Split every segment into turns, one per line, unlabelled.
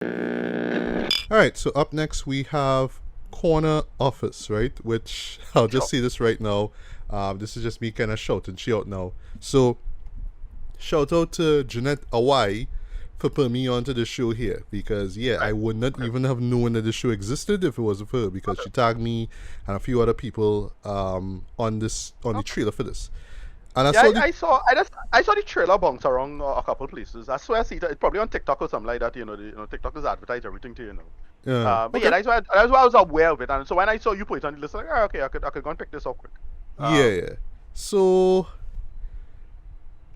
All right, so up next we have Corner Office, right? Which I'll just say this right now. This is just me kind of shouting she out now. So, shout out to Jeanette Awai for putting me onto the show here because, yeah, I would not even have known that the show existed if it wasn't for her because she tagged me and a few other people on the trailer for this. And
I saw the trailer bounce around a couple places. I swear I see that it's probably on TikTok or something like that. TikTok has advertised everything to But yeah, that's why I was aware of it. And so when I saw you put it on the list, like, oh, okay, I could go and pick this up quick.
Yeah. So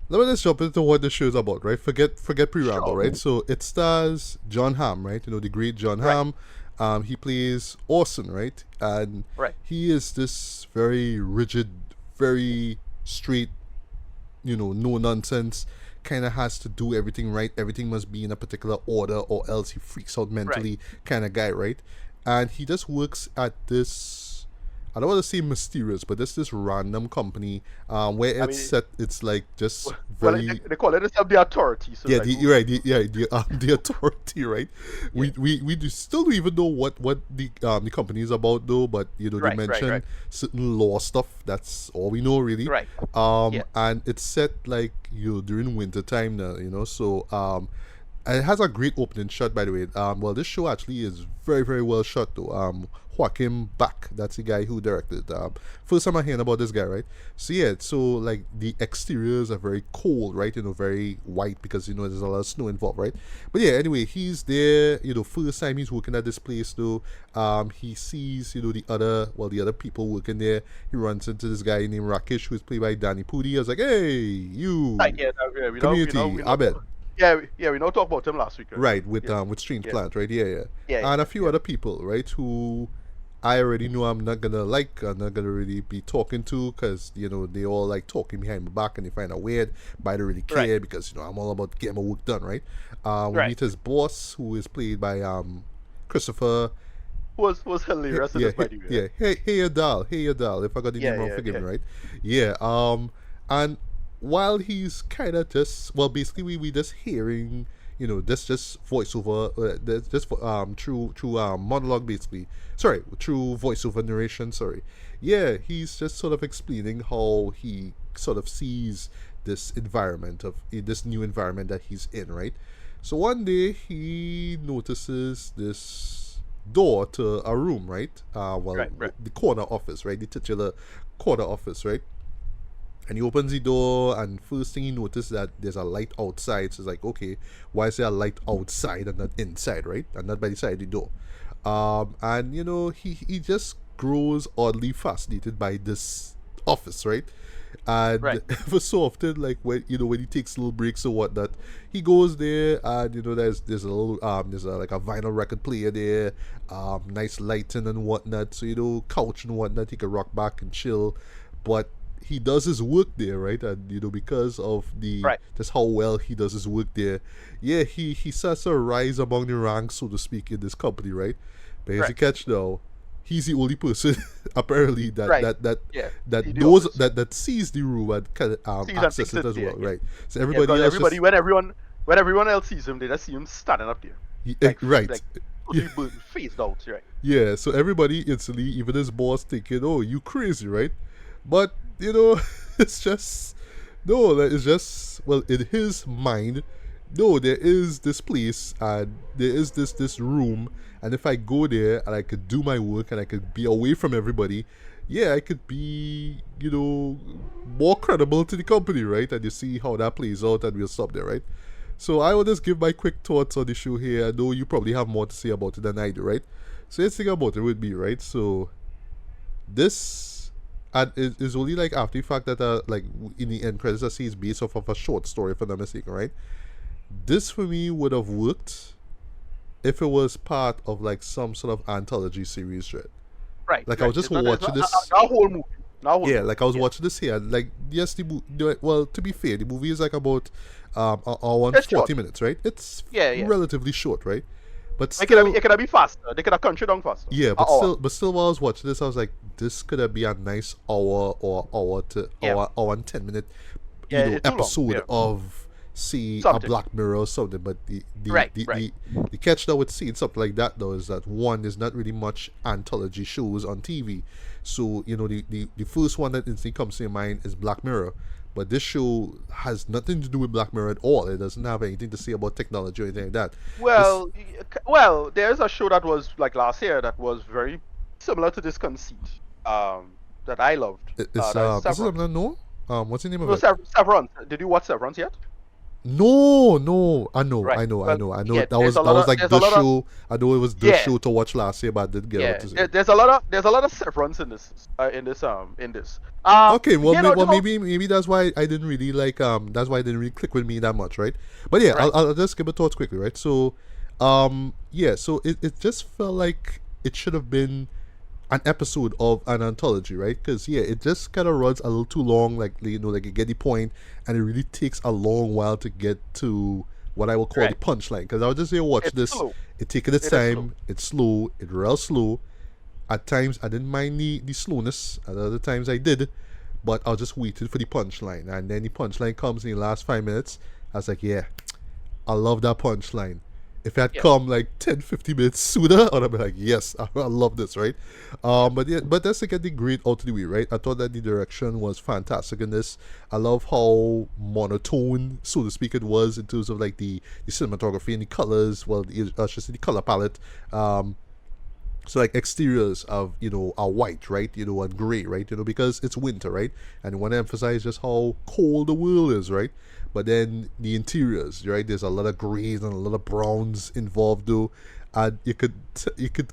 let me just jump into what the show is about, right? Forget preamble, right? So it stars John Hamm, right? The great John Hamm. He plays Orson, right? And he is this very rigid, very straight, no nonsense, kind of has to do everything right. Everything must be in a particular order or else he freaks out mentally kind of guy, right? And he just works at this, I don't want to say mysterious, but this random company where it's like just very.
Well, they call it the authority. So
yeah, the authority, right? Yeah. We still don't even know what the company is about though, but they mention certain law stuff. That's all we know really.
Right.
And it's set like during winter time now, so and it has a great opening shot, by the way. Well, this show actually is very, very well shot, though. Joachim Back, that's the guy who directed. First time I'm hearing about this guy, right? So yeah, like the exteriors are very cold, right? Very white because there's a lot of snow involved, right? But yeah, anyway, he's there. First time he's working at this place, though. He sees the other people working there. He runs into this guy named Rakesh, who's played by Danny Pudi. I was like, hey, you community, I bet.
Yeah, we know talk about him last week.
Right, with Strange Plant, right? Yeah. And a few other people, right, who I already know I'm not gonna really be talking to because they all like talking behind my back and they find it weird, but I don't really care because I'm all about getting my work done, right? We meet his boss, who is played by Christopher.
Was hilarious. By the way.
Yeah. Hey Adal. If I got the name wrong, forgive me, right? Yeah. And while he's kind of just basically we just hearing this just voiceover through monologue basically, through voiceover narration, he's just sort of explaining how he sort of sees this new environment that he's in, right? So one day he notices this door to a room, right? The corner office, right? The titular corner office, right? And he opens the door, and first thing he notices that there's a light outside. So it's like, okay, why is there a light outside and not inside, right? And not by the side of the door. And he just grows oddly fascinated by this office, right? And for so often, like when he takes little breaks or whatnot, he goes there, and there's a little there's like a vinyl record player there, nice lighting and whatnot. So couch and whatnot, he can rock back and chill, but he does his work there, right? And because of just how well he does his work there, he starts to rise among the ranks, so to speak, in this company, right? But as you catch now, he's the only person apparently that sees the room and can access it as well, right? So everybody
when everyone else sees him, they just see him standing up there, faced out, right?
Yeah, so everybody instantly, even his boss, thinking, "Oh, you crazy, right?" But it's just in his mind, no, there is this place and there is this room, and if I go there and I could do my work and I could be away from everybody, I could be more credible to the company, right? And you see how that plays out, and we'll stop there, right? So I will just give my quick thoughts on the show here. I know you probably have more to say about it than I do, right? So let's think about it with me, right? So this. And it's only like after the fact that like in the end credits I see it's based off of a short story, if I'm not mistaken, right? This for me would have worked if it was part of like some sort of anthology series, right?
Right.
Like I was just watching this.
A whole movie.
Like I was watching this here. Like yes, well, to be fair, the movie is like about an hour and 40 minutes, right? It's relatively short, right? But still,
it could have been faster. They could have country down faster.
Yeah, but still, while I was watching this, I was like, this could have been a nice hour and 10 minute, episode of see a
Something.
Black Mirror or something. But
Right.
the catch though with seeing something like that though is that one, there's not really much anthology shows on TV. So the first one that instantly comes to your mind is Black Mirror. But this show has nothing to do with Black Mirror at all. It doesn't have anything to say about technology or anything like that.
Well, there's a show that was like last year that was very similar to this conceit. That I loved.
Is this something no? What's the name of it?
Severance. Did you watch Severance yet?
No. I know.
Right.
I know.
Yeah,
that was like the show. I know it was the show to watch last year, but I didn't get
Yeah,
out to see.
there's a lot of Severance in this.
Okay, well,
you know,
maybe that's why I didn't really like that's why it didn't really click with me that much, right? But yeah,
Right.
I'll just give my thoughts quickly, right? So, yeah, so it just felt like it should have been an episode of an anthology, right? Because yeah, it just kind of runs a little too long, like you get the point, and it really takes a long while to get to what I will call the
Right.
punchline. Because I would just say, watch
It's
this.
slow.
It taking its
It is
time. It's slow. It's real slow. At times, I didn't mind the slowness. At other times, I did. But I was just waiting for the punchline. And then the punchline comes in the last 5 minutes. I was like, yeah, I love that punchline. If it had
Yeah.
come like 10, 50 minutes sooner, I'd be like, yes, I love this, right? But yeah, but let's get the great out of the way, right? I thought that the direction was fantastic in this. I love how monotone, so to speak, it was in terms of like the cinematography and the colors. Well, I should say the color palette. So like exteriors of are white, right? And gray, right? Because it's winter, right? And I want to emphasize just how cold the world is, right? But then the interiors, right? There's a lot of grays and a lot of browns involved, though, and you could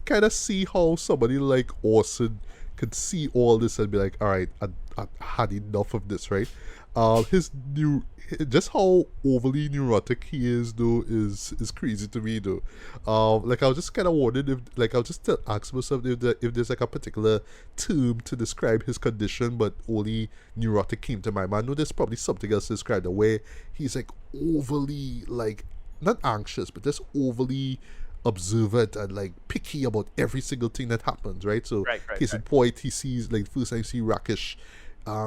kind of see how somebody like Orson could see all this and be like, all right, I had enough of this, right? Just how overly neurotic he is though is crazy to me though. Like I was just kind of wondering if, like, I'll just ask myself if there's like a particular term to describe his condition, but only neurotic came to my mind. I know there's probably something else to describe the way he's like overly, like, not anxious, but just overly observant and like picky about every single thing that happens, right? So
Right,
case in point, he sees, like, first time you see Rakesh,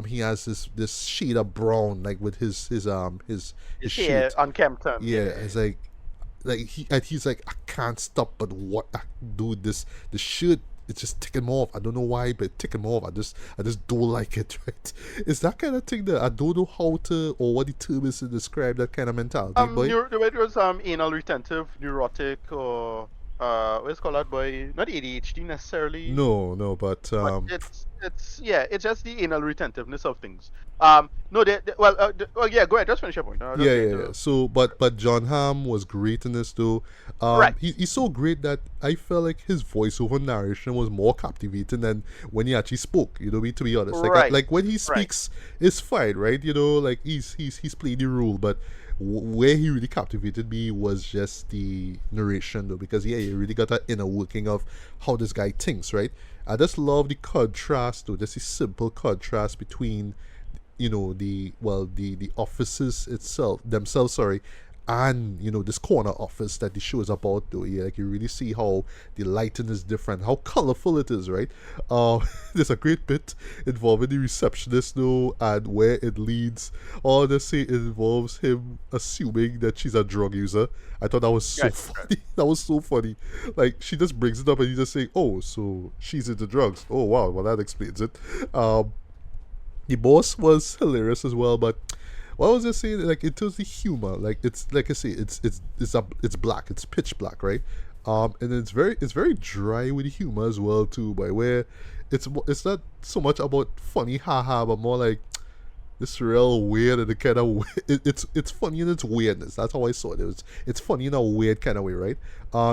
he has this shade of brown, like with his
Yeah,
shirt.
unkempt.
Yeah, it's like he's like, I can't stop but what do this. The shirt, it's just ticking him off. I don't know why, but ticking him off. I just don't like it, right? It's that kind of thing that I don't know how to, or what the term is to describe that kind of mentality. But
The way it was anal retentive, neurotic, or what's called that, boy? Not ADHD necessarily.
no, but
But it's just the anal retentiveness of things. No, yeah, go ahead, just finish your point.
yeah. So, but John Hamm was great in this though.
Right.
He's so great that I felt like his voiceover narration was more captivating than when he actually spoke. To be honest,
Right.
like when he speaks, it's fine, right? Like he's playing the role, but where he really captivated me was just the narration though, because yeah, you really got that inner working of how this guy thinks, right? I just love the contrast though, just the simple contrast between the offices themselves, sorry, and this corner office that the show is about though. Yeah, like you really see how the lighting is different, how colorful it is, right? There's a great bit involving the receptionist though, and where it leads. All they say, it involves him assuming that she's a drug user. I thought that was so funny. That was so funny. Like, she just brings it up and you just say, oh, so she's into drugs. Oh wow, well that explains it. The boss was hilarious as well, but what was I saying? Like, in terms of the humor, like, it's like I say, it's black, it's pitch black, right? And it's very dry with the humor as well too, by where it's not so much about funny haha, but more like this real weird and the kind of it's funny in its weirdness. That's how I saw it. It's funny in a weird kind of way, right?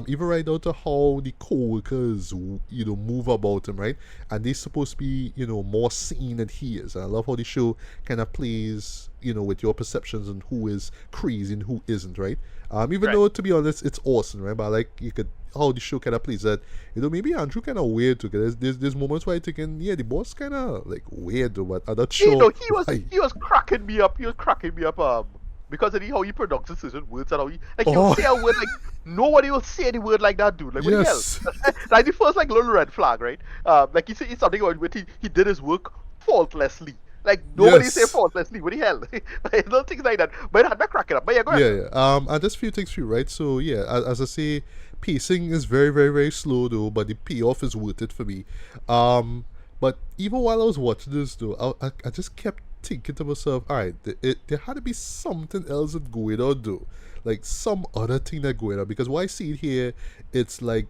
Even right down to how the co-workers move about him, right? And they're supposed to be more seen than he is. And I love how the show kind of plays with your perceptions and who is crazy and who isn't, right? Even though, to be honest, it's awesome, right? But like, you could, how the show kind of plays that, maybe Andrew kind of weird too. Cause there's moments where I thinking, yeah, the boss kind of like weird, but I'm not sure.
He was cracking me up. Because of how he pronounces certain words and how he'll say a word like nobody will say any word like that, dude. Like, what the hell? Like the first like little red flag, right? Like he said something about he did his work faultlessly. Like nobody say
Yes.
faultlessly. What the hell? Little things like that. But it had me cracking up. But yeah, go ahead,
Yeah,
sir.
yeah. And just few things for you, right? So yeah, as I say, pacing is very, very, very slow though, but the payoff is worth it for me. Um, but even while I was watching this though, I just kept thinking to myself, all right, there had to be something else that going on though, like some other thing that going on, because what I see it here, it's like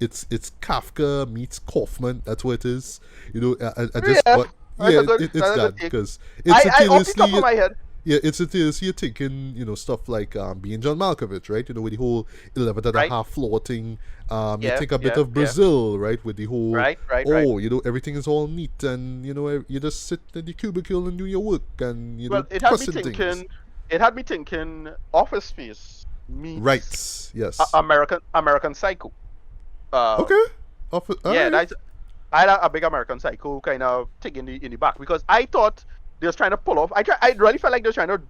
it's Kafka meets Kaufman. That's what it is. I just
Yeah,
what yeah, it's
that's a good
that
take.
because
I off the top of
instantaneously
my head.
yeah, it's you're thinking, stuff like being John Malkovich, right? With the whole 11 and a
Right?
half floor thing. You
Yeah,
think a bit
yeah,
of
yeah.
Brazil, right? With the whole,
Right.
everything is all neat and, you just sit in the cubicle and do your work and,
Well, it had me
question things.
thinking. It had me thinking. Office Space meets
Right. Yes.
American Psycho.
Okay.
Um,
All
yeah,
right.
that's I had a big American Psycho kind of thing in the back because I thought they was trying to pull off. I really felt like they were trying to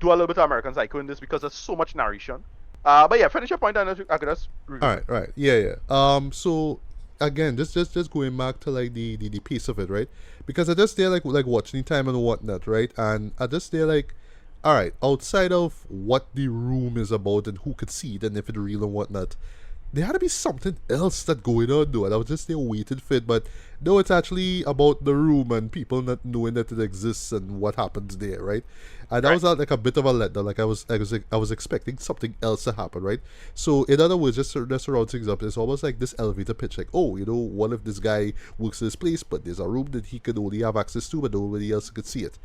do a little bit of American Psycho in this because there's so much narration. But yeah, finish your point and I could just
All
review
right,
mine.
right, yeah, yeah. So again, just going back to like the piece of it, right? Because I just there like watching time and whatnot, right? And I just there like, all right, outside of what the room is about and who could see it and if it's real and whatnot, there had to be something else that going on though. And I was just there waiting for it, but no, it's actually about the room and people not knowing that it exists and what happens there, right? And that
Right.
was like a bit of a letdown. Like I was expecting something else to happen, right? So in other words, just to round things up, it's almost like this elevator pitch, like, oh, what if this guy works in this place, but there's a room that he could only have access to, but nobody else could see it.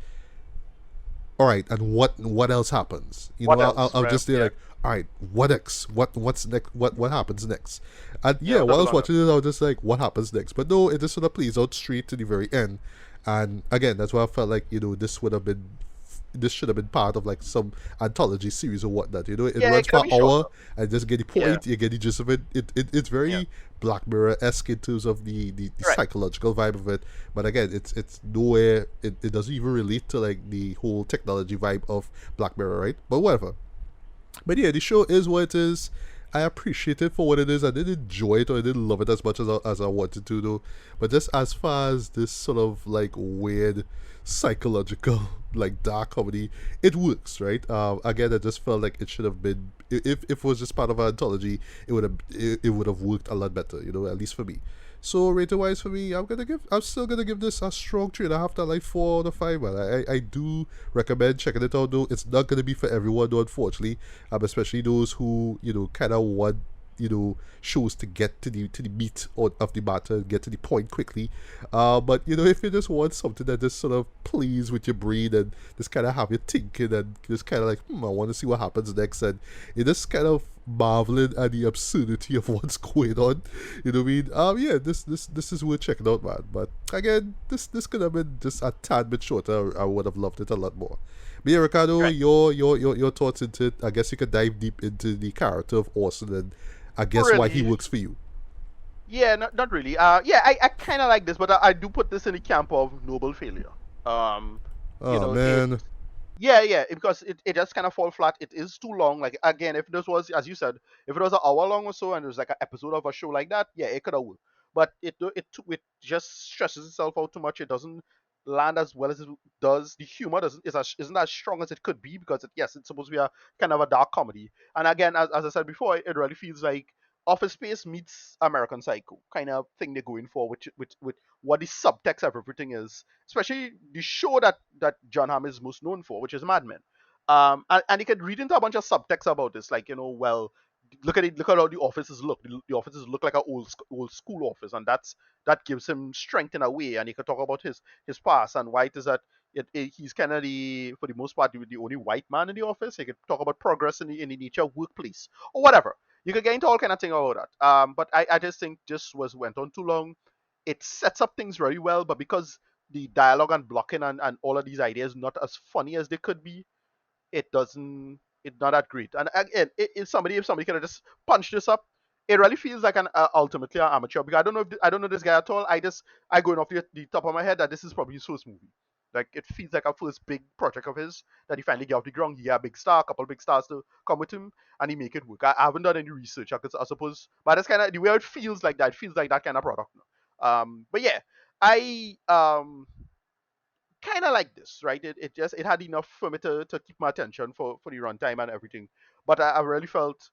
All right, and what else happens?
What
I'll
else?
I'll
Right.
just say
Yeah.
like, all right, what next? What's next? What happens next? And
Yeah.
yeah,
We'll
while
talk
I was
about that.
watching it, I was just like, what happens next? But no, it just sort of plays out straight to the very end. And again, that's why I felt like this should have been part of like some anthology series or whatnot. It
Yeah, it
runs
could
for
have
an
been
hour
shorter.
and just get the
Yeah.
point, you get the gist of it. It's
Yeah.
very Black Mirror esque in terms of the
Right.
psychological vibe of it. But again, it's nowhere. It doesn't even relate to like the whole technology vibe of Black Mirror, right? But whatever. But yeah, the show is what it is. I appreciate it for what it is. I didn't enjoy it or I didn't love it as much as I wanted to though. But just as far as this sort of like weird psychological like dark comedy, it works, right? Again, I just felt like it should have been if it was just part of an anthology, it would have worked a lot better, at least for me. So rating wise for me, I'm still gonna give this a strong 3.5 to like 4 out of 5. Man, I do recommend checking it out though. It's not gonna be for everyone though, unfortunately. Especially those who kind of want shows to get to the meat of the matter, get to the point quickly. But if you just want something that just sort of plays with your brain and just kind of have you thinking and just kind of like, I want to see what happens next, and you just kind of marveling at the absurdity of what's going on. You know what I mean? Yeah, this is worth checking out, man. But again, this could have been just a tad bit shorter. I would have loved it a lot more. But yeah, Ricardo,
Right.
your thoughts into it. I guess you could dive deep into the character of Orson and I guess why he
Really.
works for you.
Yeah. Not really. Yeah. I kind of like this, but I do put this in the camp of noble failure. Um.
Oh
It.
man.
Yeah, because it just kind of fall flat. It is too long. Like again, if this was, as you said, if it was an hour long or so, and it was like an episode of a show like that, yeah, it could have worked. But it just stresses itself out too much. It doesn't land as well as it does. The humor isn't as strong as it could be because yes, it's supposed to be a kind of a dark comedy. And again, as I said before, it really feels like Office Space meets American Psycho kind of thing they're going for, with what the subtext of everything is, especially the show that John Hamm is most known for, which is Mad Men. And you can read into a bunch of subtext about this, like well, look at it, look at how the offices look. The offices look like an old school office, and that gives him strength in a way. And he could talk about his past and why it is that he's kind of for the most part, the only white man in the office. He could talk about progress in the nature of workplace or whatever. You could get into all kind of thing about that. But I just think this went on too long. It sets up things very well, but because the dialogue and blocking and all of these ideas not as funny as they could be, it doesn't it's not that great. And again, if somebody could have just punched this up, it really feels like an ultimately an amateur. Because I don't know this guy at all. I going off the top of my head that this is probably his first movie. Like it feels like a first big project of his that he finally get off the ground. He got a big star, a couple of big stars to come with him, and he make it work. I haven't done any research. I suppose, but that's kind of the way it feels like that. It feels like that kind of product. But yeah, I kind of like this, right? It had enough for me to keep my attention for the runtime and everything. But I really felt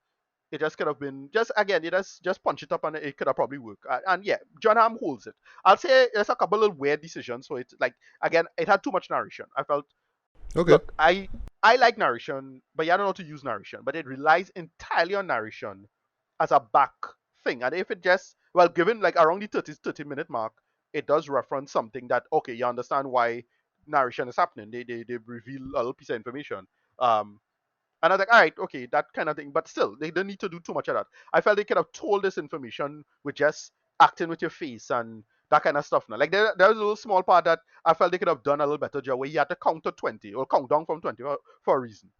it just could have been just again, you just punch it up and it could have probably worked. And yeah, John Hamm holds it. I'll say there's a couple of weird decisions. So it's like again, it had too much narration. I felt
Okay.
look, I like narration, but yeah, I don't know how to use narration. But it relies entirely on narration as a back thing. And if it just well, given like around the 30 minute mark, it does reference something that okay, you understand why narration is happening. They reveal a little piece of information. Um and I was like, all right, okay, that kind of thing. But still, they didn't need to do too much of that. I felt they could have told this information with just acting with your face and that kind of stuff. Now, like there was a little small part that I felt they could have done a little better job where you had to count to 20 or count down from 20 for a reason.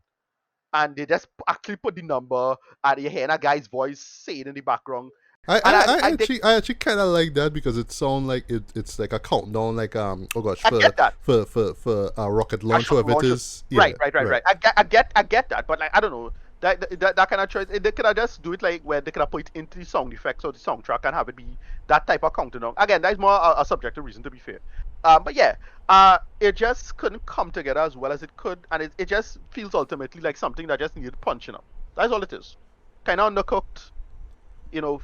And they just actually put the number and you hear a guy's voice saying in the background.
I actually kind of like that because it sounds like it's like a countdown, like oh gosh,
I get that.
for rocket launch, whatever it is. Yeah,
right. I get that, but like I don't know that kind of choice. They could have just do it like where they could have put it into the sound effects or the soundtrack and have it be that type of countdown. Again, that is more a subjective reason to be fair. But yeah, it just couldn't come together as well as it could, and it just feels ultimately like something that just needed punching up. That's all it is. Kind of undercooked.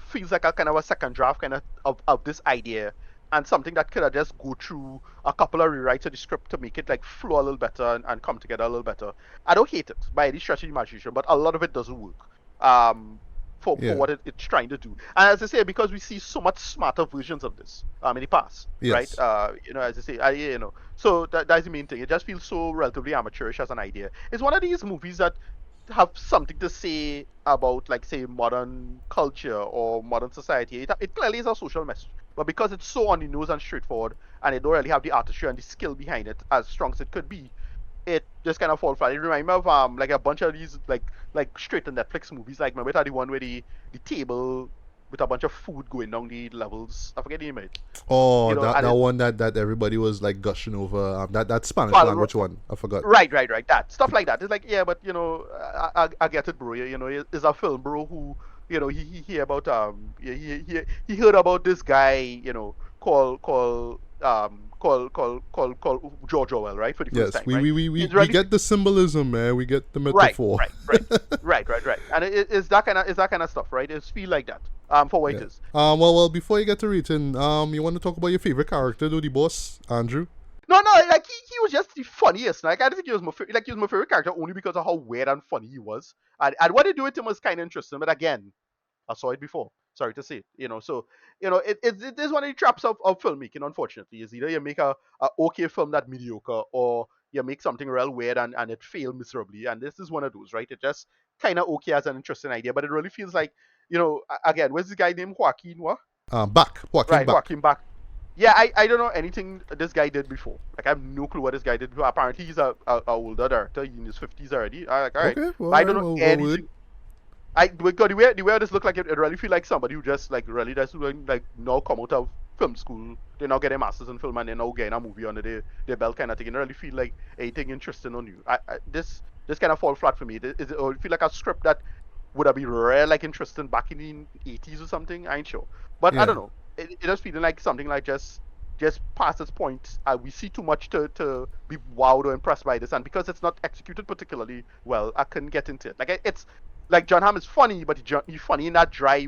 Feels like a kind of a second draft kind of this idea and something that could have just go through a couple of rewrites of the script to make it like flow a little better and come together a little better. I don't hate it by any stretch of the imagination, but a lot of it doesn't work for what it's trying to do. And as I say, because we see so much smarter versions of this in the past,
yes.
right? As I say, so that's the main thing. It just feels so relatively amateurish as an idea. It's one of these movies that have something to say about, like, say, modern culture or modern society. It clearly is a social message, but because it's so on the nose and straightforward, and it don't really have the artistry and the skill behind it as strong as it could be, it just kind of falls flat. It reminds me of like a bunch of these like straight to Netflix movies. Like remember that the one where the table with a bunch of food going down the levels. I forget the name of it.
Oh, that one that everybody was like gushing over. That Spanish language one. I forgot.
Right. That stuff like that. It's like, yeah, but I get it, bro. It's a film, bro. Who he hear about he heard about this guy called George Orwell, right? For the first time,
we get the symbolism, man. We get the metaphor.
Right. And it's that kind of stuff, right? It's feel like that. For what it is.
Well, before you get to rating, you want to talk about your favorite character, though, the boss, Andrew?
No, like he was just the funniest. Like I don't think he was my favorite character only because of how weird and funny he was. And what they do with him was kind of interesting. But again, I saw it before. Sorry to say, so it is one of the traps of filmmaking. Unfortunately, is either you make a okay film that mediocre, or you make something real weird and it failed miserably. And this is one of those, right? It just kind of okay as an interesting idea, but it really feels like, again, what's this guy named Joaquin? What? Joachim Back. Yeah, I don't know anything this guy did before. Like I have no clue what this guy did before. Apparently, he's a older director in his 50s already. I'm like, all right, okay, well, I don't know anything. Because the way this look like it really feel like somebody who just like really just like now come out of film school. They now get a master's in film and they now getting a movie under their belt kind of thing. And really feel like anything interesting on you. This kind of fall flat for me. It feel like a script that would have been rare, like interesting back in the 80s or something. I ain't sure, but I don't know. It just feeling like something like just past its point. We see too much to be wowed or impressed by this, and because it's not executed particularly well, I couldn't get into it. Like it's like John Hamm is funny, but he's funny in that dry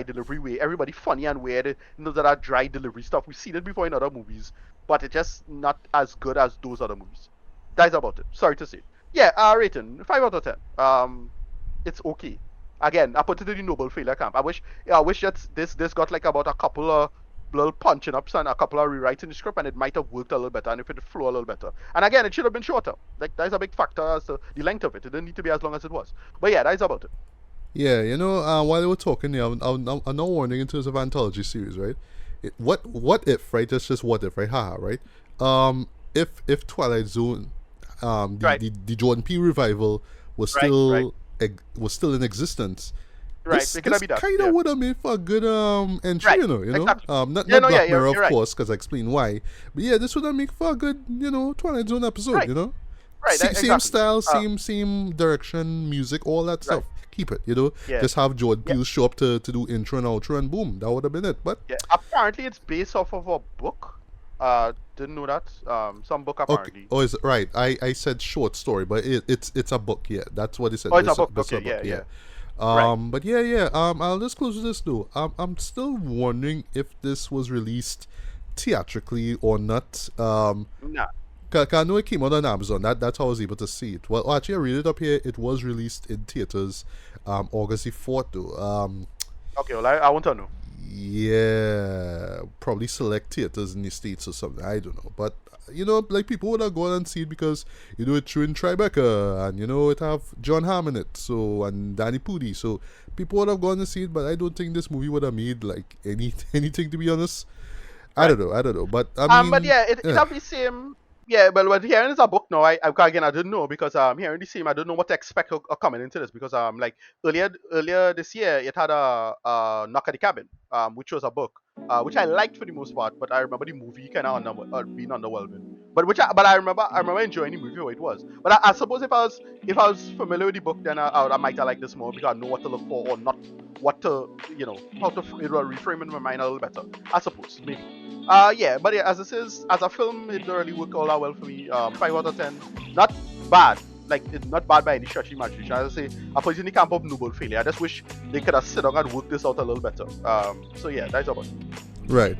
delivery way. Everybody funny and weird. That dry delivery stuff. We've seen it before in other movies, but it's just not as good as those other movies. That's about it. Sorry to say. Yeah, rating 5 out of 10. It's okay. Again, I put it in the noble failure camp. I wish that this got like about a couple of little punching ups and a couple of rewrites in the script, and it might have worked a little better, and if it flow a little better. And again, it should have been shorter. Like that's a big factor as to the length of it. It didn't need to be as long as it was. But yeah, that's about it.
Yeah, while they were talking, I'm now wondering in terms of anthology series, right? What if, right? That's just what if, right? Haha, right? If Twilight Zone, the Jordan Peele revival was still in existence.
Right,
this kind of would have made for a good entry,
Exactly.
Not Black Mirror, of course, because I explain why. But yeah, this would have made for a good, Twilight Zone episode,
Right,
same style, same direction, music, all that stuff. Keep it, Just have Jordan Peele show up to do intro and outro, and boom, that would have been it. But
apparently it's based off of a book. Didn't know that. Some book
Okay.
apparently.
Oh, is it right? I said short story, but it's a book. Yeah, that's what it said.
Oh, it's a book.
This
Okay,
a book.
yeah,
Yeah.
yeah. Right.
But yeah. I'll just close with this though. I'm still wondering if this was released theatrically or not.
Nah.
'Cause I know it came out on Amazon. That's how I was able to see it. Well, actually, I read it up here. It was released in theaters, August the 4th though.
Okay, well, I want to know.
Yeah, probably select theaters in the States or something. I don't know. But, like people would have gone and see it because, it's true in Tribeca and, it have John Hamm in it. So, and Danny Pudi. So, people would have gone to see it, but I don't think this movie would have made, like, anything, to be honest. I
Right.
don't know. But, I mean.
But yeah, it have the same. Yeah, well, hearing is a book now. Again, I didn't know because hearing the same, I don't know what to expect coming into this because like earlier this year, it had a Knock at the Cabin, which was a book, which I liked for the most part, but I remember the movie kind of being underwhelming. But I remember enjoying the movie how it was. But I suppose if I was familiar with the book, then I might have liked this more because I know what to look for or not what to how to it will reframe in my mind a little better. I suppose maybe. Yeah, but yeah, as it is, as a film, it didn't really work all that well for me. 5 out of 10, not bad. Like it's not bad by any stretch of imagination. As I say, I put it in the camp of noble failure. I just wish they could have sit down and worked this out a little better. So yeah, that's about it.
Right.